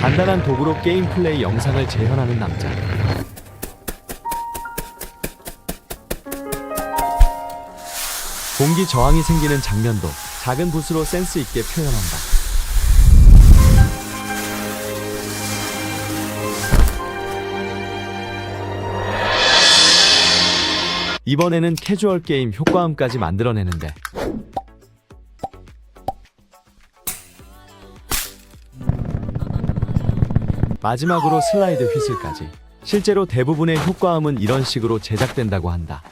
간단한 도구로 게임 플레이 영상을 재현하는 남자. 공기 저항이 생기는 장면도 작은 붓으로 센스 있게 표현한다. 이번에는 캐주얼 게임 효과음까지 만들어내는데 마지막으로 슬라이드 휘슬까지. 실제로 대부분의 효과음은 이런 식으로 제작된다고 한다.